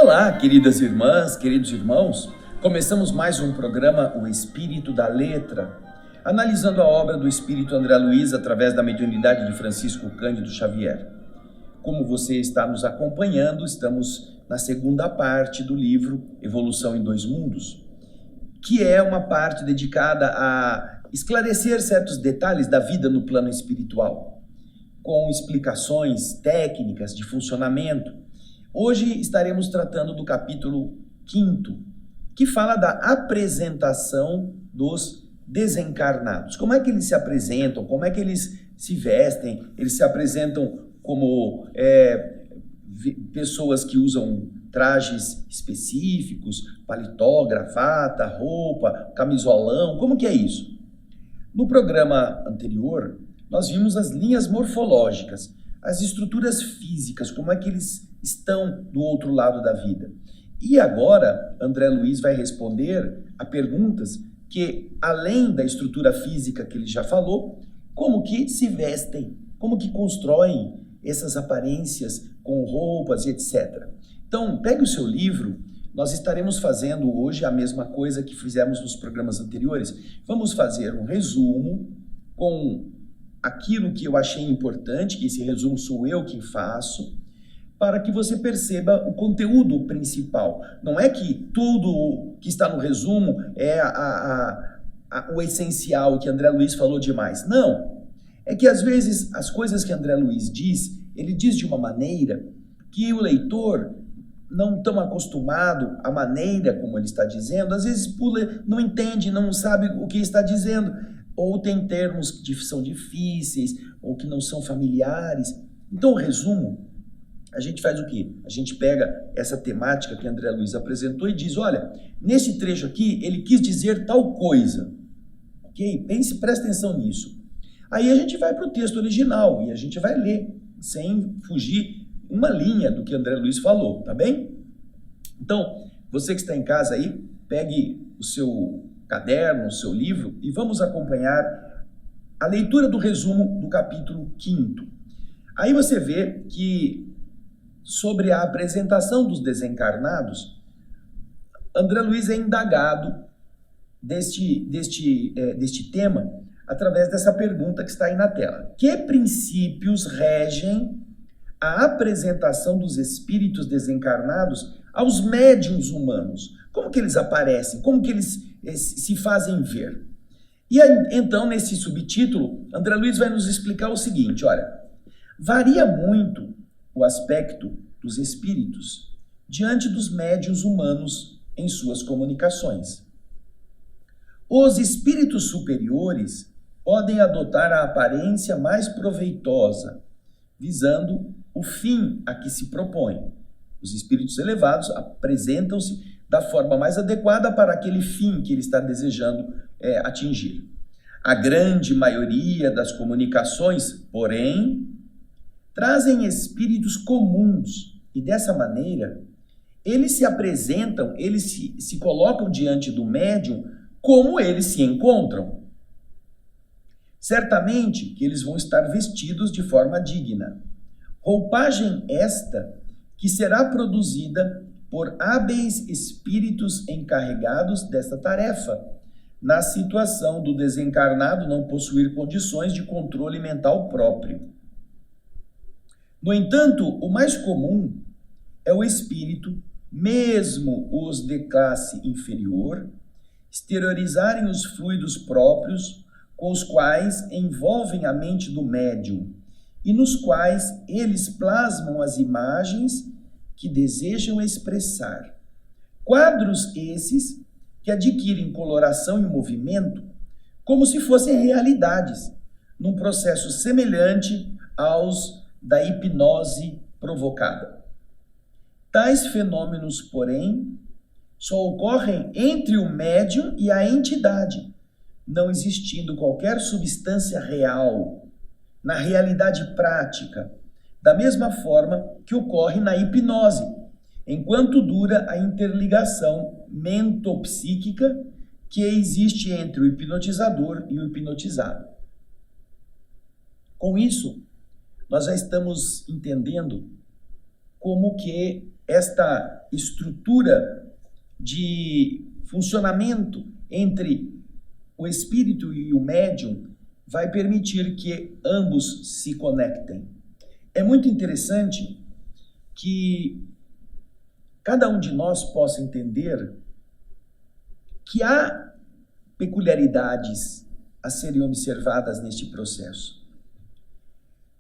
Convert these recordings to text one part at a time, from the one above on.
Olá, queridas irmãs, queridos irmãos. Começamos mais um programa, O Espírito da Letra, analisando a obra do Espírito André Luiz através da mediunidade de Francisco Cândido Xavier. Como você está nos acompanhando, estamos na segunda parte do livro Evolução em Dois Mundos, que é uma parte dedicada a esclarecer certos detalhes da vida no plano espiritual, com explicações técnicas de funcionamento. Hoje estaremos tratando do capítulo 5º, que fala da apresentação dos desencarnados. Como é que eles se apresentam? Como é que eles se vestem? Eles se apresentam como pessoas que usam trajes específicos, paletó, gravata, roupa, camisolão. Como que é isso? No programa anterior, nós vimos as linhas morfológicas, as estruturas físicas, como é que eles estão do outro lado da vida. E agora, André Luiz vai responder a perguntas que, além da estrutura física que ele já falou, como que se vestem, como que constroem essas aparências com roupas e etc. Então, pegue o seu livro, nós estaremos fazendo hoje a mesma coisa que fizemos nos programas anteriores. Vamos fazer um resumo com aquilo que eu achei importante, que esse resumo sou eu quem faço, para que você perceba o conteúdo principal. Não é que tudo que está no resumo é o essencial, que André Luiz falou demais. Não. É que às vezes as coisas que André Luiz diz, ele diz de uma maneira que o leitor, não tão acostumado à maneira como ele está dizendo, às vezes pula, não entende, não sabe o que está dizendo, ou tem termos que são difíceis, ou que não são familiares. Então o resumo, a gente faz o quê? A gente pega essa temática que André Luiz apresentou e diz, olha, nesse trecho aqui ele quis dizer tal coisa, ok? Presta atenção nisso. Aí a gente vai para o texto original e a gente vai ler, sem fugir uma linha do que André Luiz falou, tá bem? Então, você que está em casa aí, pegue o seu caderno, o seu livro e vamos acompanhar a leitura do resumo do capítulo 5º. Aí você vê que sobre a apresentação dos desencarnados, André Luiz é indagado deste tema através dessa pergunta que está aí na tela. Que princípios regem a apresentação dos espíritos desencarnados aos médiuns humanos? Como que eles aparecem? Como que eles se fazem ver? E aí, então, nesse subtítulo, André Luiz vai nos explicar o seguinte, olha, varia muito o aspecto dos espíritos diante dos médiuns humanos em suas comunicações. Os espíritos superiores podem adotar a aparência mais proveitosa, visando o fim a que se propõe. Os espíritos elevados apresentam-se da forma mais adequada para aquele fim que ele está desejando atingir. A grande maioria das comunicações, porém, trazem espíritos comuns e, dessa maneira, eles se apresentam, eles se colocam diante do médium como eles se encontram. Certamente que eles vão estar vestidos de forma digna. Roupagem esta que será produzida por hábeis espíritos encarregados desta tarefa, na situação do desencarnado não possuir condições de controle mental próprio. No entanto, o mais comum é o espírito, mesmo os de classe inferior, exteriorizarem os fluidos próprios com os quais envolvem a mente do médium e nos quais eles plasmam as imagens que desejam expressar. Quadros esses que adquirem coloração e movimento como se fossem realidades, num processo semelhante aos da hipnose provocada. Tais fenômenos, porém, só ocorrem entre o médium e a entidade, não existindo qualquer substância real na realidade prática, da mesma forma que ocorre na hipnose, enquanto dura a interligação mentopsíquica que existe entre o hipnotizador e o hipnotizado. Com isso, nós já estamos entendendo como que esta estrutura de funcionamento entre o espírito e o médium vai permitir que ambos se conectem. É muito interessante que cada um de nós possa entender que há peculiaridades a serem observadas neste processo.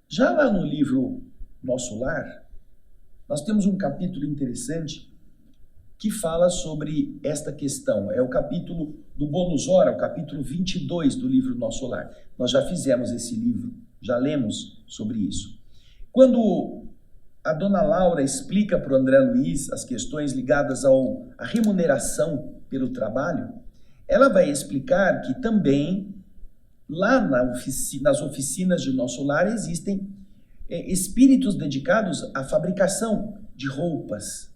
Já lá no livro Nosso Lar, nós temos um capítulo interessante que fala sobre esta questão. É o capítulo do Bônus Hora, o capítulo 22 do livro Nosso Lar. Nós já fizemos esse livro, já lemos sobre isso. Quando a dona Laura explica para o André Luiz as questões ligadas à remuneração pelo trabalho, ela vai explicar que também lá nas oficinas de Nosso Lar existem espíritos dedicados à fabricação de roupas.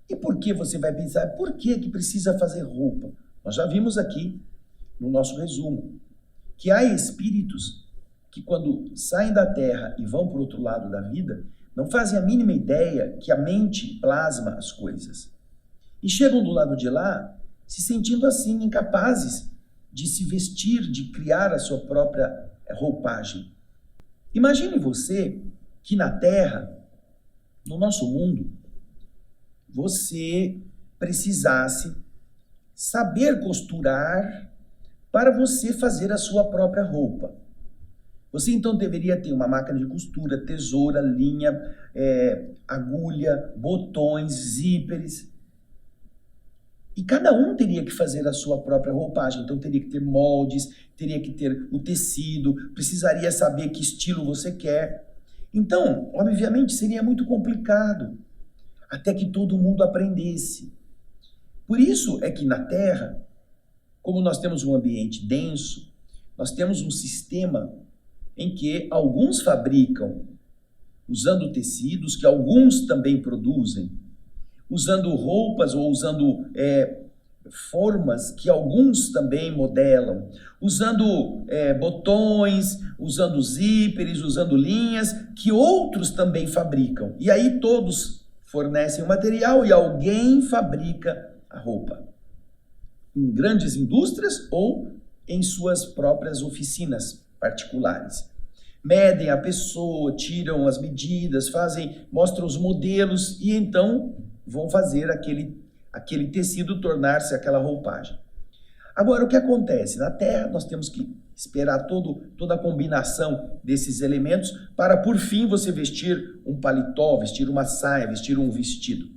E por que você vai pensar, por que precisa fazer roupa? Nós já vimos aqui no nosso resumo que há espíritos que quando saem da Terra e vão para o outro lado da vida, não fazem a mínima ideia que a mente plasma as coisas. E chegam do lado de lá se sentindo assim, incapazes de se vestir, de criar a sua própria roupagem. Imagine você que na Terra, no nosso mundo, você precisasse saber costurar para você fazer a sua própria roupa. Você então deveria ter uma máquina de costura, tesoura, linha, agulha, botões, zíperes. E cada um teria que fazer a sua própria roupagem. Então teria que ter moldes, teria que ter o tecido, precisaria saber que estilo você quer. Então, obviamente, seria muito complicado até que todo mundo aprendesse. Por isso é que na Terra, como nós temos um ambiente denso, nós temos um sistema em que alguns fabricam usando tecidos que alguns também produzem, usando roupas ou usando formas que alguns também modelam, usando botões, usando zíperes, usando linhas que outros também fabricam. E aí todos fornecem o material e alguém fabrica a roupa. Em grandes indústrias ou em suas próprias oficinas particulares. Medem a pessoa, tiram as medidas, mostram os modelos e então vão fazer aquele tecido tornar-se aquela roupagem. Agora, o que acontece? Na Terra, nós temos que esperar toda a combinação desses elementos para, por fim, você vestir um paletó, vestir uma saia, vestir um vestido.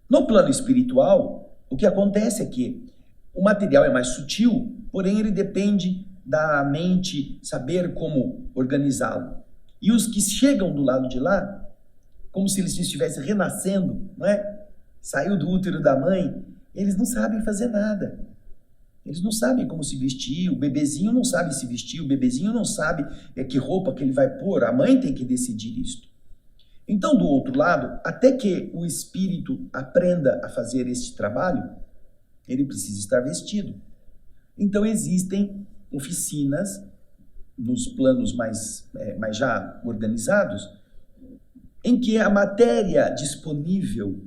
No plano espiritual, o que acontece é que o material é mais sutil, porém ele depende da mente saber como organizá-lo. E os que chegam do lado de lá, como se eles estivessem renascendo, não é? Saiu do útero da mãe, eles não sabem fazer nada. Eles não sabem como se vestir, o bebezinho não sabe se vestir, o bebezinho não sabe que roupa que ele vai pôr, a mãe tem que decidir isto. Então, do outro lado, até que o espírito aprenda a fazer este trabalho, ele precisa estar vestido. Então, existem oficinas nos planos mais já organizados, em que a matéria disponível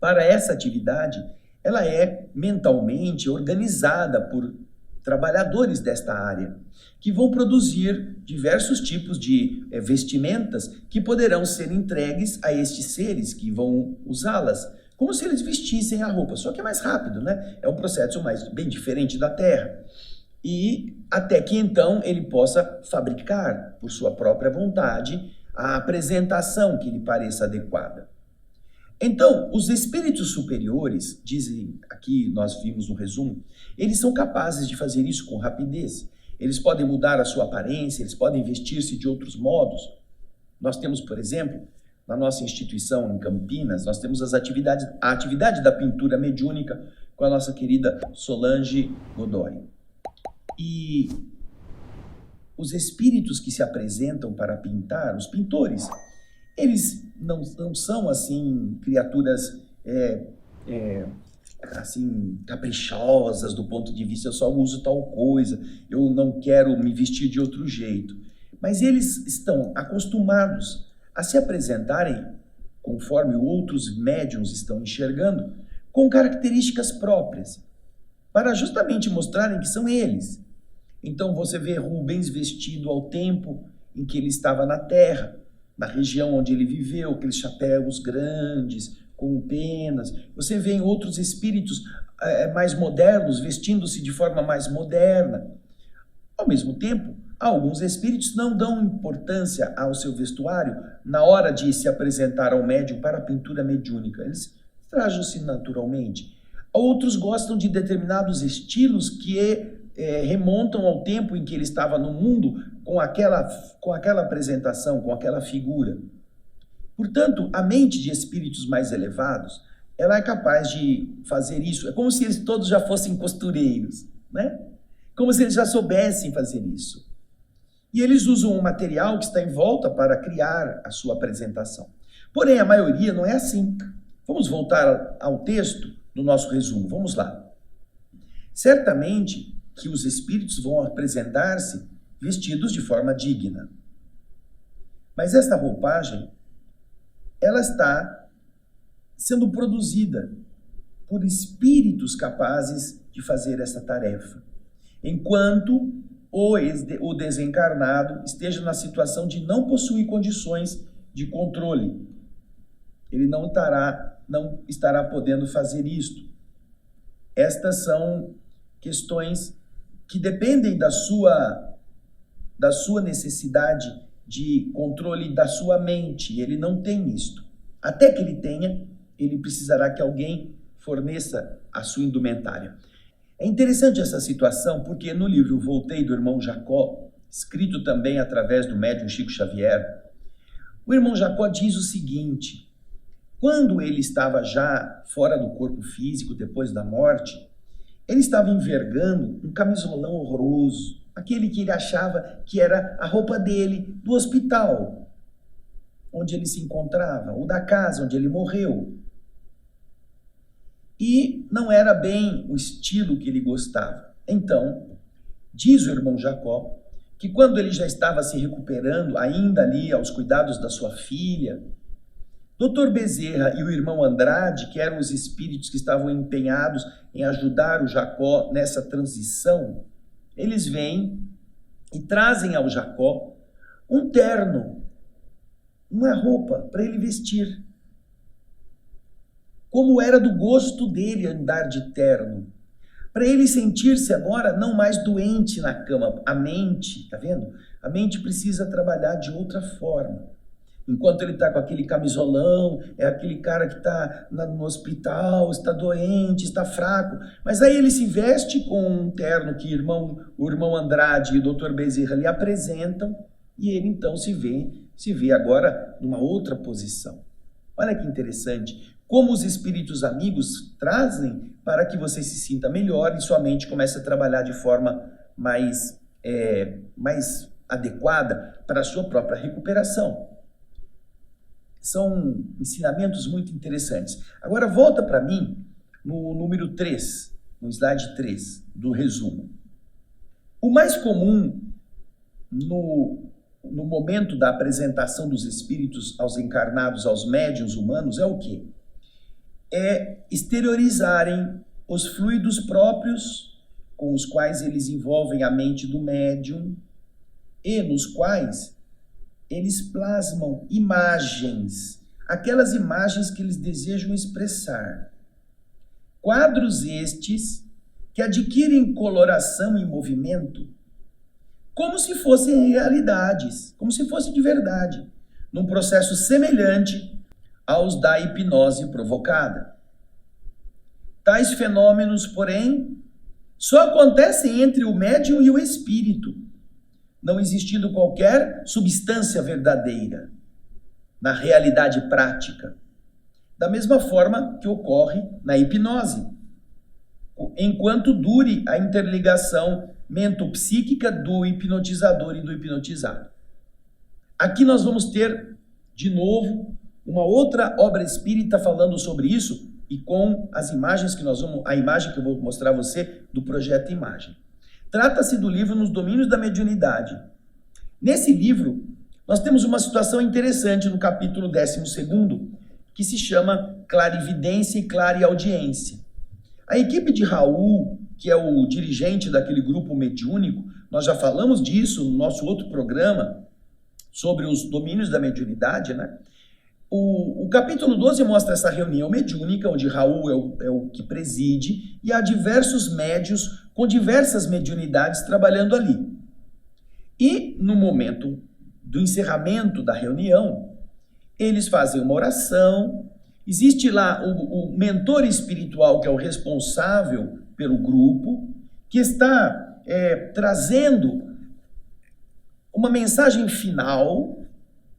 para essa atividade, ela é mentalmente organizada por trabalhadores desta área, que vão produzir diversos tipos de vestimentas que poderão ser entregues a estes seres que vão usá-las, como se eles vestissem a roupa, só que é mais rápido, né? É um processo bem diferente da Terra. E até que então ele possa fabricar, por sua própria vontade, a apresentação que lhe pareça adequada. Então, os espíritos superiores, dizem aqui, nós vimos no resumo, eles são capazes de fazer isso com rapidez. Eles podem mudar a sua aparência, eles podem vestir-se de outros modos. Nós temos, por exemplo, na nossa instituição em Campinas, nós temos a atividade da pintura mediúnica com a nossa querida Solange Godoy. E os espíritos que se apresentam para pintar, os pintores, eles não são assim criaturas assim caprichosas do ponto de vista eu só uso tal coisa, eu não quero me vestir de outro jeito. Mas eles estão acostumados a se apresentarem conforme outros médiuns estão enxergando, com características próprias, para justamente mostrarem que são eles. Então você vê Rubens vestido ao tempo em que ele estava na Terra, na região onde ele viveu, aqueles chapéus grandes, com penas. Você vê em outros espíritos mais modernos, vestindo-se de forma mais moderna. Ao mesmo tempo, alguns espíritos não dão importância ao seu vestuário na hora de se apresentar ao médium para a pintura mediúnica. Eles trajam-se naturalmente. Outros gostam de determinados estilos que remontam ao tempo em que ele estava no mundo com aquela apresentação, com aquela figura. Portanto, a mente de espíritos mais elevados, ela é capaz de fazer isso. É como se eles todos já fossem costureiros, né? Como se eles já soubessem fazer isso. E eles usam um material que está em volta para criar a sua apresentação. Porém, a maioria não é assim. Vamos voltar ao texto do nosso resumo. Vamos lá. Certamente que os espíritos vão apresentar-se vestidos de forma digna. Mas esta roupagem, ela está sendo produzida por espíritos capazes de fazer essa tarefa, enquanto o desencarnado esteja na situação de não possuir condições de controle. Ele não estará podendo fazer isto. Estas são questões que dependem da sua necessidade de controle da sua mente. Ele não tem isto. Até que ele tenha, ele precisará que alguém forneça a sua indumentária. É interessante essa situação porque no livro Voltei do irmão Jacó, escrito também através do médium Chico Xavier, o irmão Jacó diz o seguinte: quando ele estava já fora do corpo físico, depois da morte, ele estava envergando um camisolão horroroso, aquele que ele achava que era a roupa dele do hospital onde ele se encontrava, ou da casa onde ele morreu. E não era bem o estilo que ele gostava. Então, diz o irmão Jacó que quando ele já estava se recuperando, ainda ali aos cuidados da sua filha, Dr. Bezerra e o irmão Andrade, que eram os espíritos que estavam empenhados em ajudar o Jacó nessa transição, eles vêm e trazem ao Jacó um terno, uma roupa para ele vestir. Como era do gosto dele andar de terno, para ele sentir-se agora não mais doente na cama. A mente, tá vendo? A mente precisa trabalhar de outra forma. Enquanto ele está com aquele camisolão, é aquele cara que está no hospital, está doente, está fraco. Mas aí ele se veste com um terno que o irmão Andrade e o Dr. Bezerra lhe apresentam, e ele então se vê agora numa outra posição. Olha que interessante, como os espíritos amigos trazem para que você se sinta melhor e sua mente comece a trabalhar de forma mais adequada para a sua própria recuperação. São ensinamentos muito interessantes. Agora volta para mim no número 3, no slide 3 do resumo. O mais comum no momento da apresentação dos espíritos aos encarnados, aos médiuns humanos, é o quê? É exteriorizarem os fluidos próprios com os quais eles envolvem a mente do médium e nos quais eles plasmam imagens, aquelas imagens que eles desejam expressar. Quadros estes que adquirem coloração e movimento como se fossem realidades, como se fosse de verdade, num processo semelhante aos da hipnose provocada. Tais fenômenos, porém, só acontecem entre o médium e o espírito, não existindo qualquer substância verdadeira na realidade prática, da mesma forma que ocorre na hipnose, enquanto dure a interligação mentopsíquica do hipnotizador e do hipnotizado. Aqui nós vamos ter, de novo, uma outra obra espírita falando sobre isso e com as imagens a imagem que eu vou mostrar a você do projeto Imagem. Trata-se do livro Nos Domínios da Mediunidade. Nesse livro, nós temos uma situação interessante no capítulo 12º, que se chama clarividência e clareaudiência. A equipe de Raul, que é o dirigente daquele grupo mediúnico, nós já falamos disso no nosso outro programa sobre os domínios da mediunidade, né? O capítulo 12 mostra essa reunião mediúnica, onde Raul é o que preside, e há diversos médios com diversas mediunidades trabalhando ali. E no momento do encerramento da reunião, eles fazem uma oração, existe lá o mentor espiritual, que é o responsável pelo grupo, que está trazendo uma mensagem final,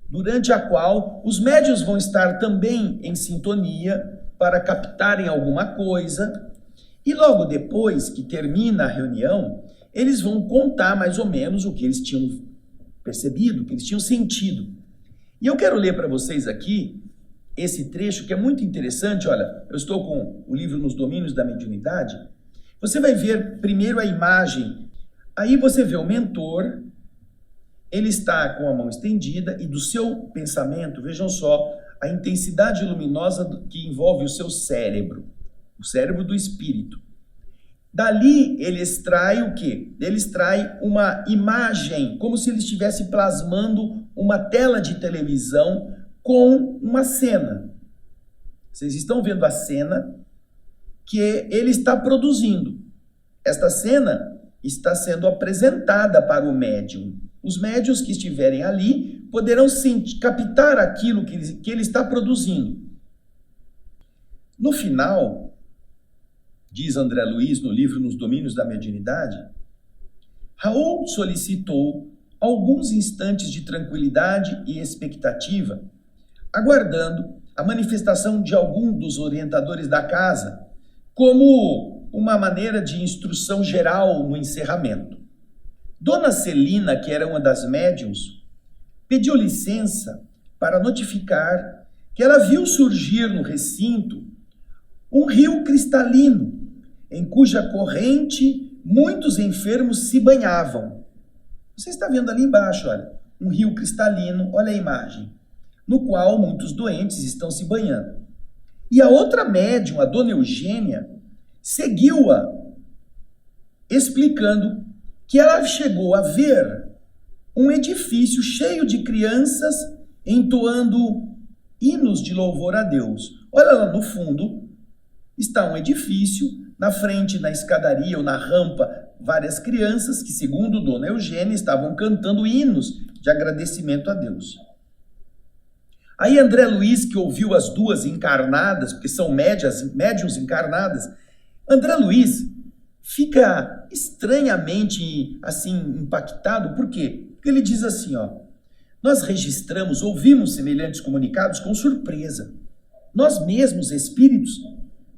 durante a qual os médiuns vão estar também em sintonia para captarem alguma coisa, e logo depois que termina a reunião, eles vão contar mais ou menos o que eles tinham percebido, o que eles tinham sentido. E eu quero ler para vocês aqui esse trecho que é muito interessante. Olha, eu estou com o livro Nos Domínios da Mediunidade. Você vai ver primeiro a imagem, aí você vê o mentor. Ele está com a mão estendida e do seu pensamento, vejam só, a intensidade luminosa que envolve o seu cérebro, o cérebro do espírito. Dali ele extrai o quê? Ele extrai uma imagem, como se ele estivesse plasmando uma tela de televisão com uma cena. Vocês estão vendo a cena que ele está produzindo. Esta cena está sendo apresentada para o médium. Os médiuns que estiverem ali poderão captar aquilo que ele está produzindo. No final, diz André Luiz no livro Nos Domínios da Mediunidade, Raul solicitou alguns instantes de tranquilidade e expectativa, aguardando a manifestação de algum dos orientadores da casa, como uma maneira de instrução geral no encerramento. Dona Celina, que era uma das médiuns, pediu licença para notificar que ela viu surgir no recinto um rio cristalino, em cuja corrente muitos enfermos se banhavam. Você está vendo ali embaixo, olha, um rio cristalino, olha a imagem, no qual muitos doentes estão se banhando. E a outra médium, a Dona Eugênia, seguiu-a, explicando que ela chegou a ver um edifício cheio de crianças entoando hinos de louvor a Deus. Olha lá no fundo, está um edifício, na frente, na escadaria ou na rampa, várias crianças que, segundo Dona Eugênia, estavam cantando hinos de agradecimento a Deus. Aí André Luiz, que ouviu as duas encarnadas, porque são médiuns encarnadas, André Luiz fica estranhamente assim impactado. Por quê? Porque ele diz assim, nós registramos, ouvimos semelhantes comunicados com surpresa. Nós mesmos, espíritos,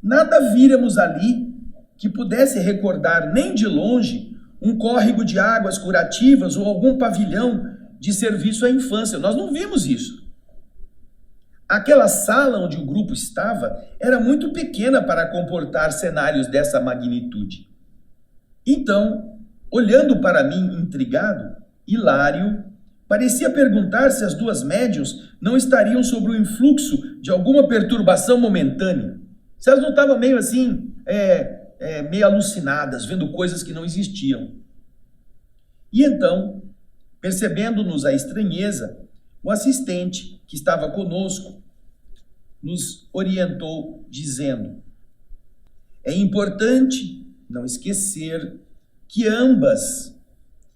nada víramos ali que pudesse recordar nem de longe um córrego de águas curativas ou algum pavilhão de serviço à infância. Nós não vimos isso. Aquela sala onde o grupo estava era muito pequena para comportar cenários dessa magnitude. Então, olhando para mim intrigado, Hilário parecia perguntar se as duas médiuns não estariam sob o influxo de alguma perturbação momentânea. Se elas não estavam meio assim, meio alucinadas, vendo coisas que não existiam. E então, percebendo-nos a estranheza, o assistente que estava conosco nos orientou dizendo: é importante não esquecer que ambas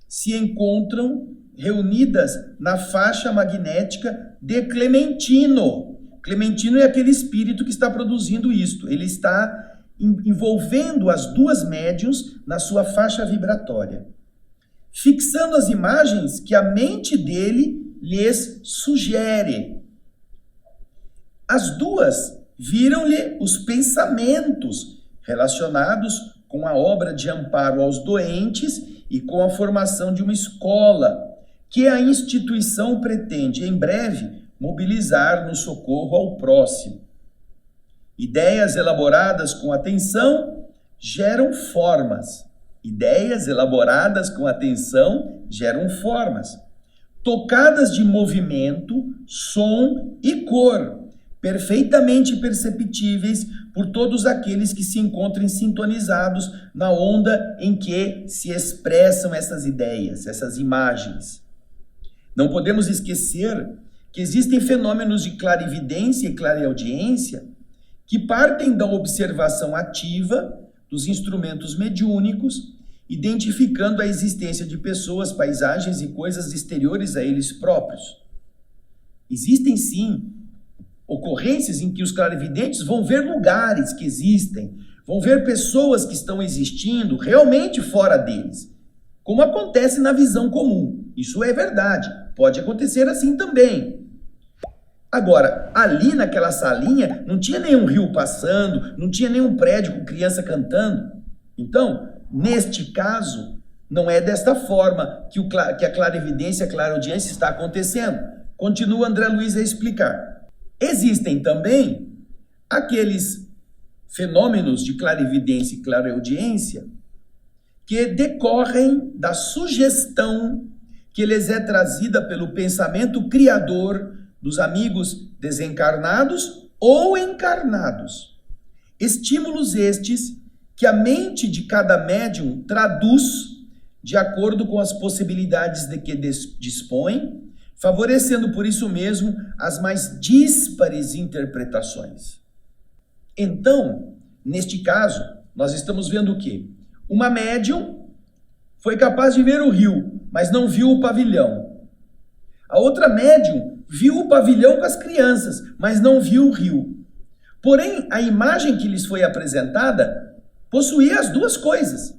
se encontram reunidas na faixa magnética de Clementino. Clementino é aquele espírito que está produzindo isto. Ele está envolvendo as duas médiuns na sua faixa vibratória, fixando as imagens que a mente dele lhes sugere. As duas viram-lhe os pensamentos relacionados com a obra de amparo aos doentes e com a formação de uma escola que a instituição pretende, em breve, mobilizar no socorro ao próximo. Ideias elaboradas com atenção geram formas. Ideias elaboradas com atenção geram formas, tocadas de movimento, som e cor, perfeitamente perceptíveis por todos aqueles que se encontrem sintonizados na onda em que se expressam essas ideias, essas imagens. Não podemos esquecer que existem fenômenos de clarividência e clareaudiência que partem da observação ativa dos instrumentos mediúnicos, identificando a existência de pessoas, paisagens e coisas exteriores a eles próprios. Existem, sim, ocorrências em que os clarividentes vão ver lugares que existem, vão ver pessoas que estão existindo realmente fora deles, como acontece na visão comum. Isso é verdade, pode acontecer assim também. Agora, ali naquela salinha, não tinha nenhum rio passando, não tinha nenhum prédio com criança cantando. Então, neste caso, não é desta forma que a clarividência, a clareaudiência está acontecendo. Continua André Luiz a explicar. Existem também aqueles fenômenos de clarividência e clareaudiência que decorrem da sugestão que lhes é trazida pelo pensamento criador dos amigos desencarnados ou encarnados. Estímulos estes que a mente de cada médium traduz de acordo com as possibilidades de que dispõe, favorecendo por isso mesmo as mais díspares interpretações. Então, neste caso, nós estamos vendo o quê? Uma médium foi capaz de ver o rio, mas não viu o pavilhão. A outra médium viu o pavilhão com as crianças, mas não viu o rio. Porém, a imagem que lhes foi apresentada possuía as duas coisas.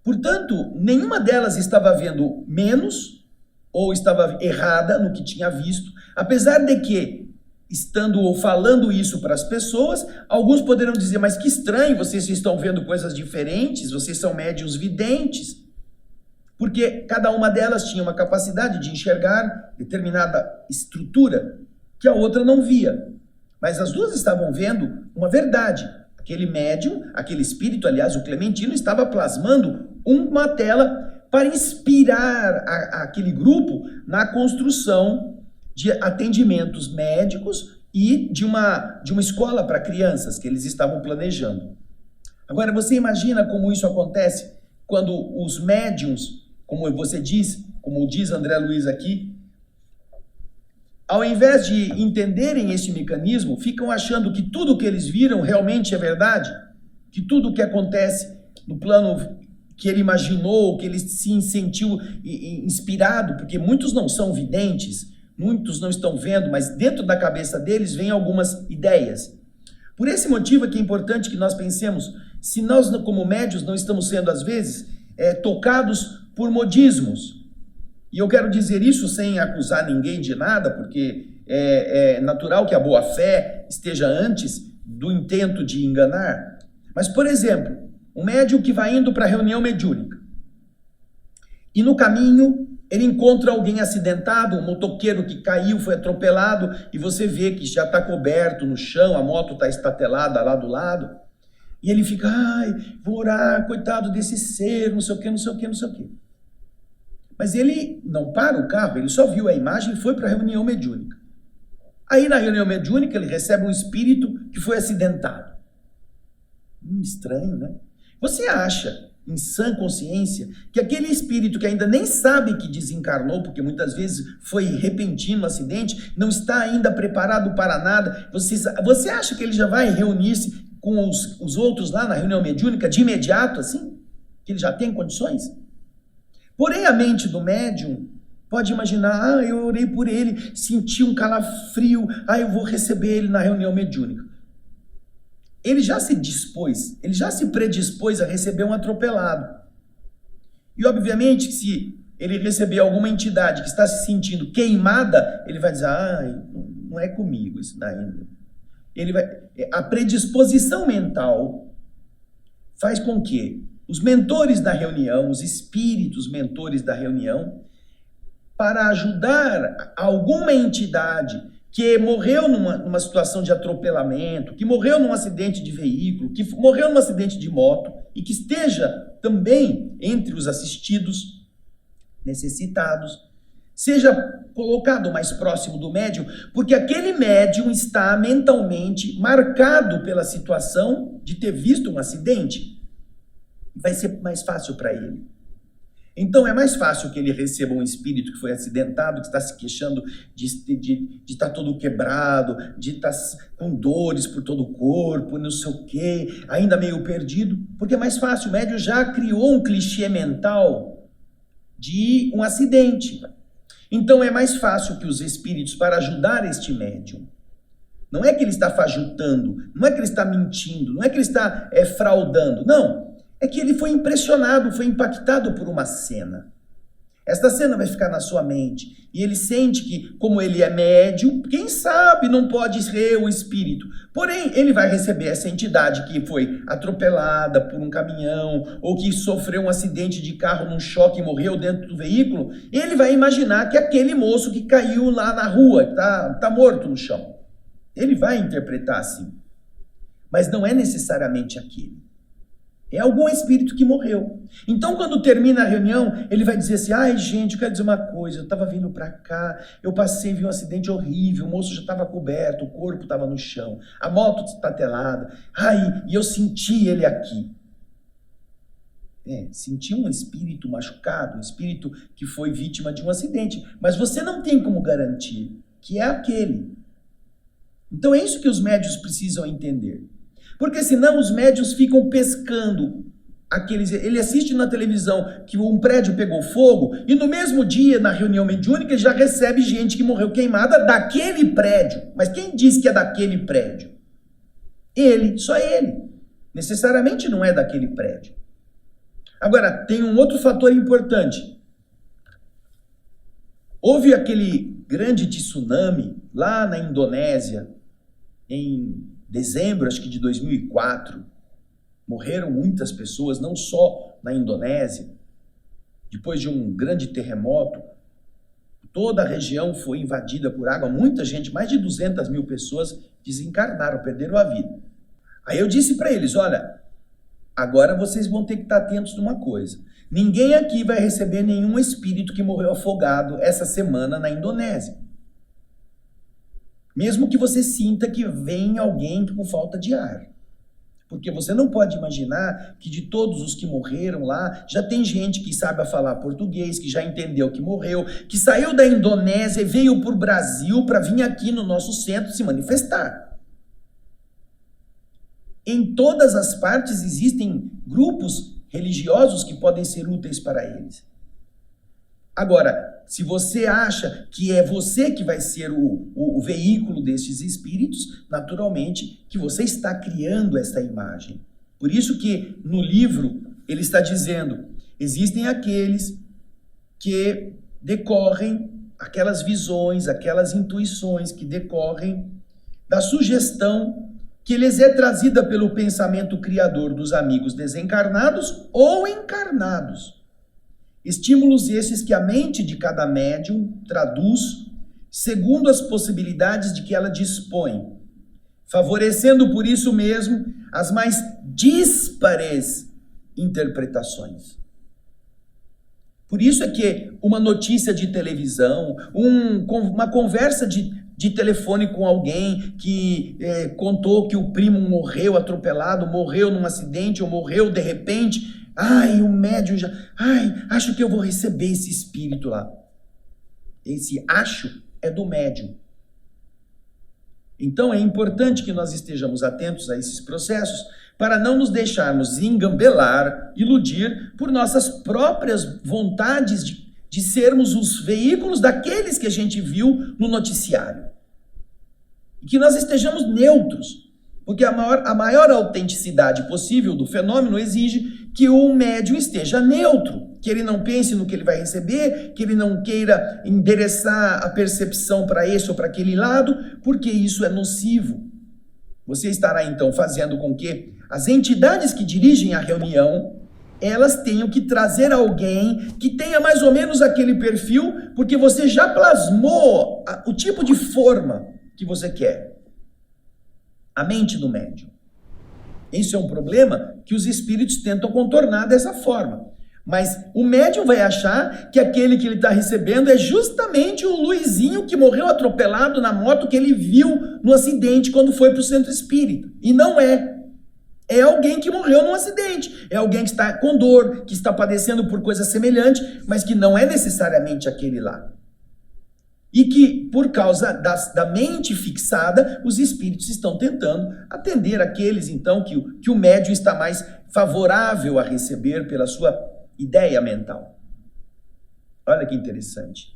Portanto, nenhuma delas estava vendo menos ou estava errada no que tinha visto, apesar de que, estando ou falando isso para as pessoas, alguns poderão dizer, mas que estranho, vocês estão vendo coisas diferentes, vocês são médiuns videntes. Porque cada uma delas tinha uma capacidade de enxergar determinada estrutura que a outra não via. Mas as duas estavam vendo uma verdade. Aquele médium, aquele espírito, aliás, o Clementino, estava plasmando uma tela para inspirar aquele grupo na construção de atendimentos médicos e de uma escola para crianças que eles estavam planejando. Agora, você imagina como isso acontece quando os médiums, como você diz, como diz André Luiz aqui, ao invés de entenderem esse mecanismo, ficam achando que tudo o que eles viram realmente é verdade, que tudo o que acontece no plano que ele imaginou, que ele se sentiu inspirado, porque muitos não são videntes, muitos não estão vendo, mas dentro da cabeça deles vem algumas ideias. Por esse motivo é que é importante que nós pensemos, se nós como médios não estamos sendo às vezes tocados por modismos. E eu quero dizer isso sem acusar ninguém de nada, porque é natural que a boa-fé esteja antes do intento de enganar. Mas, por exemplo, um médium que vai indo para a reunião mediúnica e no caminho ele encontra alguém acidentado, um motoqueiro que caiu, foi atropelado, e você vê que já está coberto no chão, a moto está estatelada lá do lado, e ele fica, ai, vou orar, coitado desse ser, não sei o que, não sei o que, não sei o que. Mas ele não para o carro, ele só viu a imagem e foi para a reunião mediúnica. Aí na reunião mediúnica ele recebe um espírito que foi acidentado. Estranho, né? Você acha, em sã consciência, que aquele espírito que ainda nem sabe que desencarnou, porque muitas vezes foi repentino o acidente, não está ainda preparado para nada, você acha que ele já vai reunir-se com os outros lá na reunião mediúnica de imediato, assim? Que ele já tem condições? Porém, a mente do médium pode imaginar, eu orei por ele, senti um calafrio, eu vou receber ele na reunião mediúnica. Ele já se dispôs, ele já se predispôs a receber um atropelado. E, obviamente, se ele receber alguma entidade que está se sentindo queimada, ele vai dizer, não é comigo isso daí. A predisposição mental faz com que os mentores da reunião, os espíritos mentores da reunião, para ajudar alguma entidade que morreu numa situação de atropelamento, que morreu num acidente de veículo, que morreu num acidente de moto e que esteja também entre os assistidos, necessitados, seja colocado mais próximo do médium, porque aquele médium está mentalmente marcado pela situação de ter visto um acidente. Vai ser mais fácil para ele. Então é mais fácil que ele receba um espírito que foi acidentado, que está se queixando de estar todo quebrado, de estar com dores por todo o corpo, não sei o quê, ainda meio perdido, porque é mais fácil. O médium já criou um clichê mental de um acidente. Então é mais fácil que os espíritos, para ajudar este médium, não é que ele está fajutando, não é que ele está mentindo, não é que ele está fraudando, não. É que ele foi impressionado, foi impactado por uma cena. Esta cena vai ficar na sua mente. E ele sente que, como ele é médium, quem sabe não pode ser o espírito. Porém, ele vai receber essa entidade que foi atropelada por um caminhão, ou que sofreu um acidente de carro num choque e morreu dentro do veículo. Ele vai imaginar que aquele moço que caiu lá na rua, está morto no chão. Ele vai interpretar assim. Mas não é necessariamente aquele. É algum espírito que morreu. Então, quando termina a reunião, ele vai dizer assim: ai, gente, eu quero dizer uma coisa, eu estava vindo para cá, eu passei, vi um acidente horrível, o moço já estava coberto, o corpo estava no chão, a moto estatelada, ai, e eu senti ele aqui. Senti um espírito machucado, um espírito que foi vítima de um acidente, mas você não tem como garantir que é aquele. Então, é isso que os médiuns precisam entender. Porque senão os médiuns ficam pescando ele assiste na televisão que um prédio pegou fogo e no mesmo dia, na reunião mediúnica, ele já recebe gente que morreu queimada daquele prédio. Mas quem diz que é daquele prédio? Ele, só ele. Necessariamente não é daquele prédio. Agora, tem um outro fator importante. Houve aquele grande tsunami lá na Indonésia, em dezembro, acho que de 2004, morreram muitas pessoas, não só na Indonésia. Depois de um grande terremoto, toda a região foi invadida por água, muita gente, mais de 200 mil pessoas desencarnaram, perderam a vida. Aí eu disse para eles, olha, agora vocês vão ter que estar atentos numa coisa. Ninguém aqui vai receber nenhum espírito que morreu afogado essa semana na Indonésia. Mesmo que você sinta que vem alguém com falta de ar. Porque você não pode imaginar que de todos os que morreram lá, já tem gente que sabe falar português, que já entendeu que morreu, que saiu da Indonésia e veio para o Brasil para vir aqui no nosso centro se manifestar. Em todas as partes existem grupos religiosos que podem ser úteis para eles. Agora, se você acha que é você que vai ser o veículo destes espíritos, naturalmente que você está criando essa imagem. Por isso que no livro ele está dizendo, existem aqueles que decorrem, aquelas visões, aquelas intuições que decorrem da sugestão que lhes é trazida pelo pensamento criador dos amigos desencarnados ou encarnados. Estímulos esses que a mente de cada médium traduz segundo as possibilidades de que ela dispõe, favorecendo por isso mesmo as mais díspares interpretações. Por isso é que uma notícia de televisão, uma conversa de telefone com alguém que contou que o primo morreu atropelado, morreu num acidente ou morreu de repente... Ai, o médium já... Ai, acho que eu vou receber esse espírito lá. Esse acho é do médium. Então é importante que nós estejamos atentos a esses processos para não nos deixarmos engambelar, iludir por nossas próprias vontades de sermos os veículos daqueles que a gente viu no noticiário. E que nós estejamos neutros. Porque a maior autenticidade possível do fenômeno exige que o médium esteja neutro, que ele não pense no que ele vai receber, que ele não queira endereçar a percepção para esse ou para aquele lado, porque isso é nocivo. Você estará então fazendo com que as entidades que dirigem a reunião, elas tenham que trazer alguém que tenha mais ou menos aquele perfil, porque você já plasmou o tipo de forma que você quer. A mente do médium. Isso é um problema que os espíritos tentam contornar dessa forma. Mas o médium vai achar que aquele que ele está recebendo é justamente o Luizinho que morreu atropelado na moto que ele viu no acidente quando foi para o centro espírita. E não é. É alguém que morreu num acidente. É alguém que está com dor, que está padecendo por coisa semelhante, mas que não é necessariamente aquele lá. E que, por causa da mente fixada, os espíritos estão tentando atender aqueles, então, que o médium está mais favorável a receber pela sua ideia mental. Olha que interessante.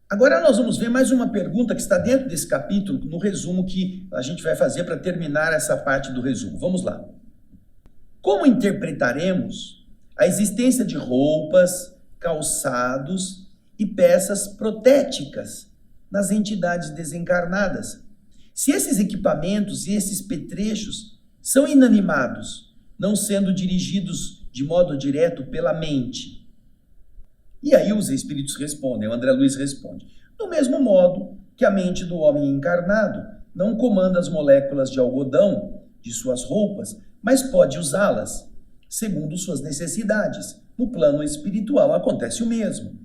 Agora nós vamos ver mais uma pergunta que está dentro desse capítulo, no resumo que a gente vai fazer para terminar essa parte do resumo. Vamos lá. Como interpretaremos a existência de roupas, calçados e peças protéticas nas entidades desencarnadas? Se esses equipamentos e esses petrechos são inanimados, não sendo dirigidos de modo direto pela mente. E aí os espíritos respondem, o André Luiz responde, do mesmo modo que a mente do homem encarnado não comanda as moléculas de algodão de suas roupas, mas pode usá-las segundo suas necessidades. No plano espiritual acontece o mesmo.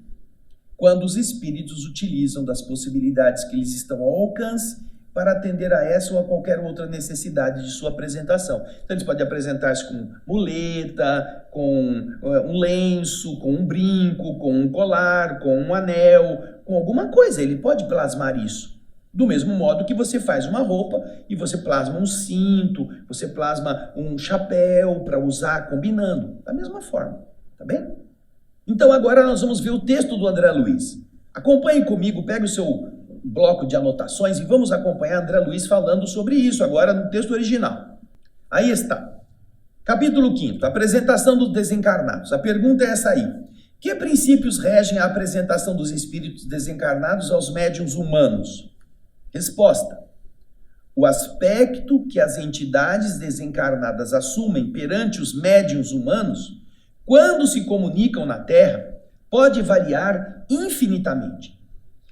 Quando os espíritos utilizam das possibilidades que lhes estão ao alcance para atender a essa ou a qualquer outra necessidade de sua apresentação. Então, eles podem apresentar-se com muleta, com um lenço, com um brinco, com um colar, com um anel, com alguma coisa. Ele pode plasmar isso. Do mesmo modo que você faz uma roupa e você plasma um cinto, você plasma um chapéu para usar combinando. Da mesma forma, tá bem? Então, agora nós vamos ver o texto do André Luiz. Acompanhe comigo, pegue o seu bloco de anotações e vamos acompanhar André Luiz falando sobre isso agora no texto original. Aí está. Capítulo 5, apresentação dos desencarnados. A pergunta é essa aí. Que princípios regem a apresentação dos espíritos desencarnados aos médiuns humanos? Resposta. O aspecto que as entidades desencarnadas assumem perante os médiuns humanos, quando se comunicam na Terra, pode variar infinitamente.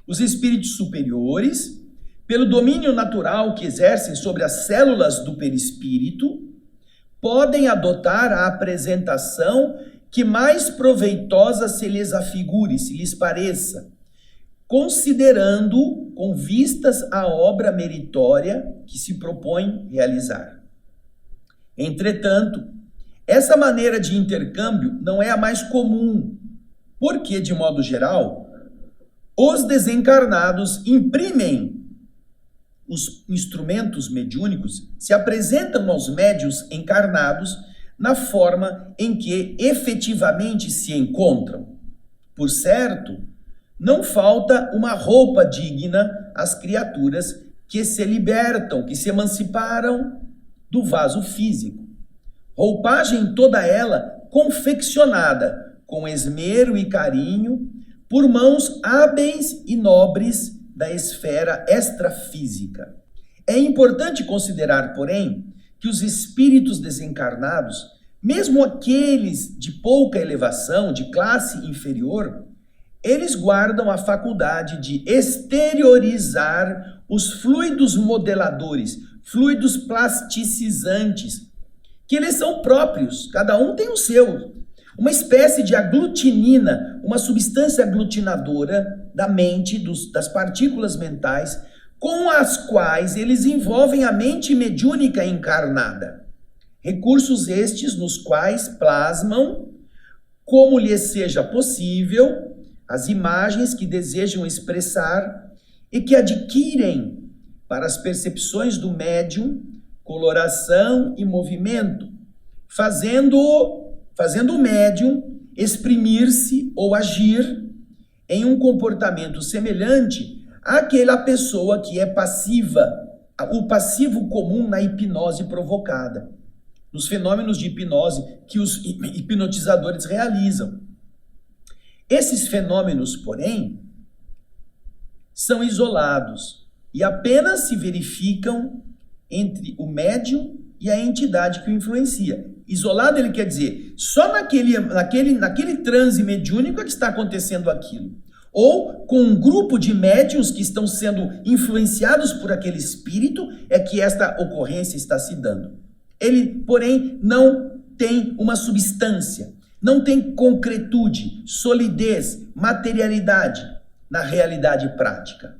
Os espíritos superiores, pelo domínio natural que exercem sobre as células do perispírito, podem adotar a apresentação que mais proveitosa se lhes afigure, se lhes pareça, considerando com vistas à obra meritória que se propõe realizar. Entretanto, essa maneira de intercâmbio não é a mais comum, porque, de modo geral, os desencarnados imprimem os instrumentos mediúnicos, se apresentam aos médiuns encarnados na forma em que efetivamente se encontram. Por certo, não falta uma roupa digna às criaturas que se libertam, que se emanciparam do vaso físico. Roupagem toda ela confeccionada com esmero e carinho por mãos hábeis e nobres da esfera extrafísica. É importante considerar, porém, que os espíritos desencarnados, mesmo aqueles de pouca elevação, de classe inferior, eles guardam a faculdade de exteriorizar os fluidos modeladores, fluidos plasticizantes, que eles são próprios, cada um tem o seu. Uma espécie de aglutinina, uma substância aglutinadora da mente, das partículas mentais, com as quais eles envolvem a mente mediúnica encarnada. Recursos estes nos quais plasmam, como lhes seja possível, as imagens que desejam expressar e que adquirem para as percepções do médium coloração e movimento, fazendo o médium exprimir-se ou agir em um comportamento semelhante àquela pessoa que é passiva, o passivo comum na hipnose provocada, nos fenômenos de hipnose que os hipnotizadores realizam. Esses fenômenos, porém, são isolados e apenas se verificam entre o médium e a entidade que o influencia. Isolado, ele quer dizer, só naquele transe mediúnico é que está acontecendo aquilo. Ou com um grupo de médiuns que estão sendo influenciados por aquele espírito, é que esta ocorrência está se dando. Ele, porém, não tem uma substância, não tem concretude, solidez, materialidade na realidade prática,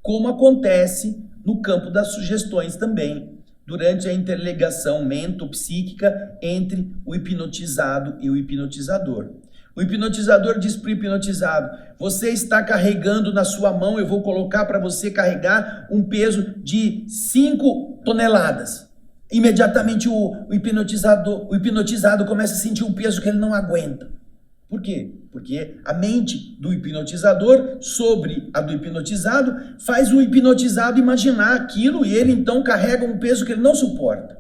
como acontece no campo das sugestões também, durante a interligação mento-psíquica entre o hipnotizado e o hipnotizador. O hipnotizador diz para o hipnotizado: você está carregando na sua mão, eu vou colocar para você carregar um peso de 5 toneladas. Imediatamente o hipnotizado começa a sentir um peso que ele não aguenta. Por quê? Porque a mente do hipnotizador sobre a do hipnotizado faz o hipnotizado imaginar aquilo e ele então carrega um peso que ele não suporta.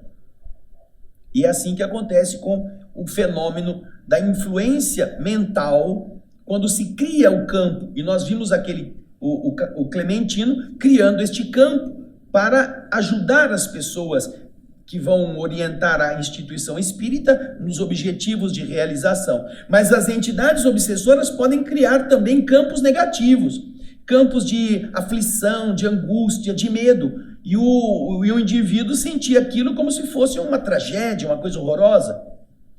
E é assim que acontece com o fenômeno da influência mental, quando se cria o campo. E nós vimos o Clementino criando este campo para ajudar as pessoas que vão orientar a instituição espírita nos objetivos de realização. Mas as entidades obsessoras podem criar também campos negativos, campos de aflição, de angústia, de medo. E o indivíduo sentia aquilo como se fosse uma tragédia, uma coisa horrorosa.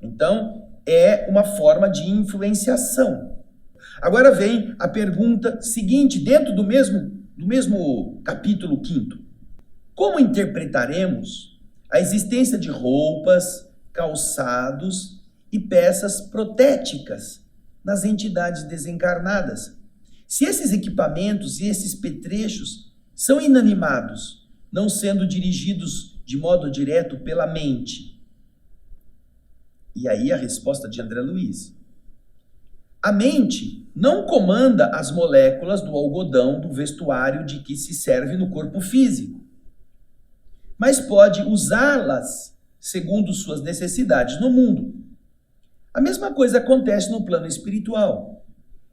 Então, é uma forma de influenciação. Agora vem a pergunta seguinte, dentro do mesmo capítulo 5º. Como interpretaremos a existência de roupas, calçados e peças protéticas nas entidades desencarnadas? Se esses equipamentos e esses petrechos são inanimados, não sendo dirigidos de modo direto pela mente. E aí a resposta de André Luiz. A mente não comanda as moléculas do algodão do vestuário de que se serve no corpo físico, mas pode usá-las segundo suas necessidades no mundo. A mesma coisa acontece no plano espiritual,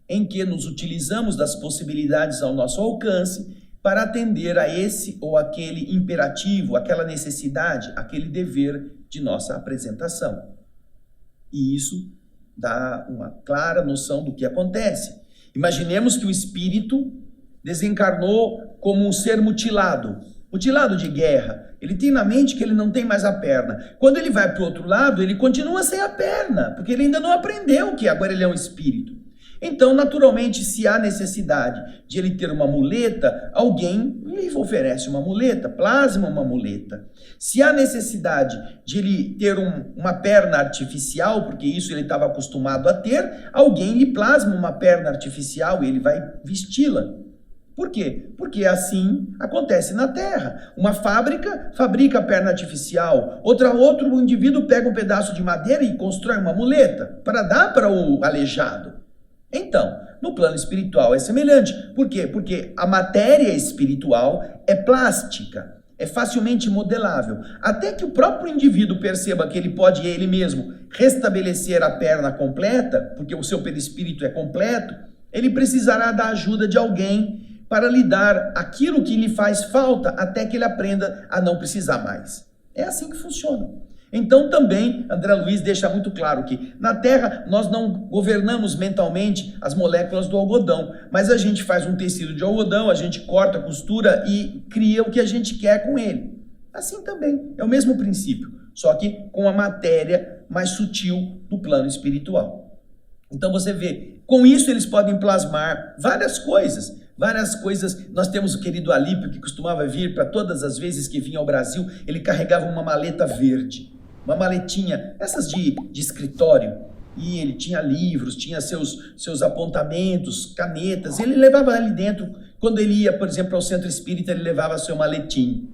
em que nos utilizamos das possibilidades ao nosso alcance para atender a esse ou aquele imperativo, aquela necessidade, aquele dever de nossa apresentação. E isso dá uma clara noção do que acontece. Imaginemos que o espírito desencarnou como um ser mutilado de guerra. Ele tem na mente que ele não tem mais a perna. Quando ele vai para o outro lado, ele continua sem a perna, porque ele ainda não aprendeu que agora ele é um espírito. Então, naturalmente, se há necessidade de ele ter uma muleta, alguém lhe oferece uma muleta, plasma uma muleta. Se há necessidade de ele ter uma perna artificial, porque isso ele estava acostumado a ter, alguém lhe plasma uma perna artificial e ele vai vesti-la. Por quê? Porque assim acontece na Terra. Uma fábrica fabrica a perna artificial, outro indivíduo pega um pedaço de madeira e constrói uma muleta para dar para o aleijado. Então, no plano espiritual é semelhante. Por quê? Porque a matéria espiritual é plástica, é facilmente modelável. Até que o próprio indivíduo perceba que ele pode ele mesmo restabelecer a perna completa, porque o seu perispírito é completo, ele precisará da ajuda de alguém para lhe dar aquilo que lhe faz falta até que ele aprenda a não precisar mais. É assim que funciona. Então também, André Luiz deixa muito claro que na Terra nós não governamos mentalmente as moléculas do algodão, mas a gente faz um tecido de algodão, a gente corta, costura e cria o que a gente quer com ele. Assim também, é o mesmo princípio, só que com a matéria mais sutil do plano espiritual. Então você vê, com isso eles podem plasmar várias coisas. Nós temos o querido Alípio, que costumava vir para todas as vezes que vinha ao Brasil, ele carregava uma maleta verde. Uma maletinha, essas de escritório, e ele tinha livros, tinha seus apontamentos, canetas, ele levava ali dentro, quando ele ia, por exemplo, ao centro espírita, ele levava seu maletim.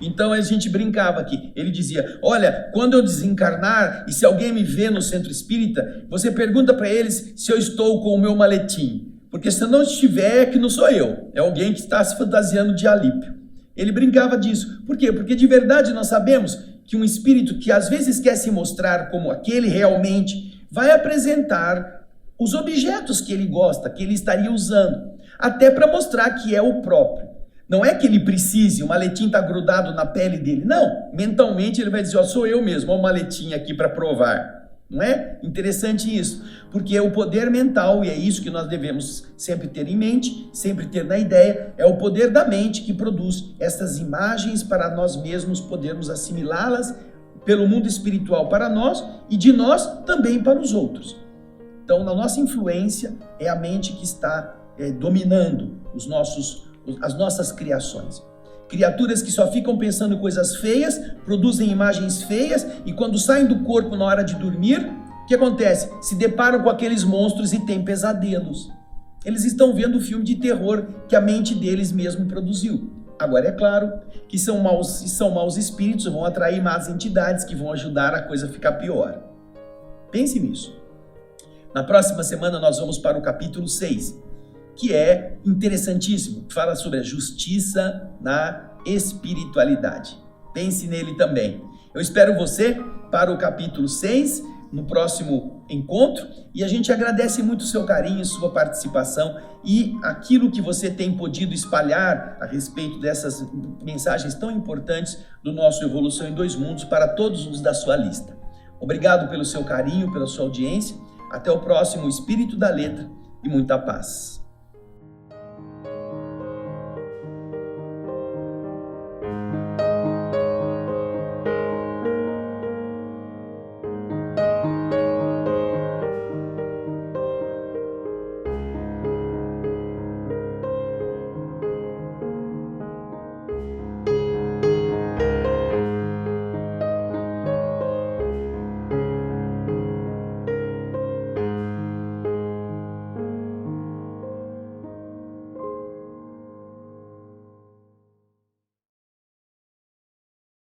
Então a gente brincava aqui, ele dizia, olha, quando eu desencarnar, e se alguém me vê no centro espírita, você pergunta para eles se eu estou com o meu maletim, porque se eu não estiver, é que não sou eu, é alguém que está se fantasiando de Alípio. Ele brincava disso, por quê? Porque de verdade nós sabemos que um espírito que às vezes quer se mostrar como aquele realmente, vai apresentar os objetos que ele gosta, que ele estaria usando, até para mostrar que é o próprio. Não é que ele precise, o maletim está grudado na pele dele, não. Mentalmente ele vai dizer, ó, sou eu mesmo, ó, o maletim aqui para provar. Não é interessante isso? Porque é o poder mental, e é isso que nós devemos sempre ter em mente, sempre ter na ideia, é o poder da mente que produz essas imagens para nós mesmos podermos assimilá-las pelo mundo espiritual para nós e de nós também para os outros. Então, na nossa influência é a mente que está dominando as nossas criações. Criaturas que só ficam pensando em coisas feias, produzem imagens feias e quando saem do corpo na hora de dormir, o que acontece? Se deparam com aqueles monstros e têm pesadelos. Eles estão vendo o filme de terror que a mente deles mesmo produziu. Agora, é claro que são maus espíritos, vão atrair más entidades que vão ajudar a coisa a ficar pior. Pense nisso. Na próxima semana nós vamos para o capítulo 6, que é interessantíssimo, que fala sobre a justiça na espiritualidade. Pense nele também. Eu espero você para o capítulo 6, no próximo encontro, e a gente agradece muito o seu carinho, sua participação e aquilo que você tem podido espalhar a respeito dessas mensagens tão importantes do nosso Evolução em Dois Mundos para todos os da sua lista. Obrigado pelo seu carinho, pela sua audiência. Até o próximo Espírito da Letra e muita paz.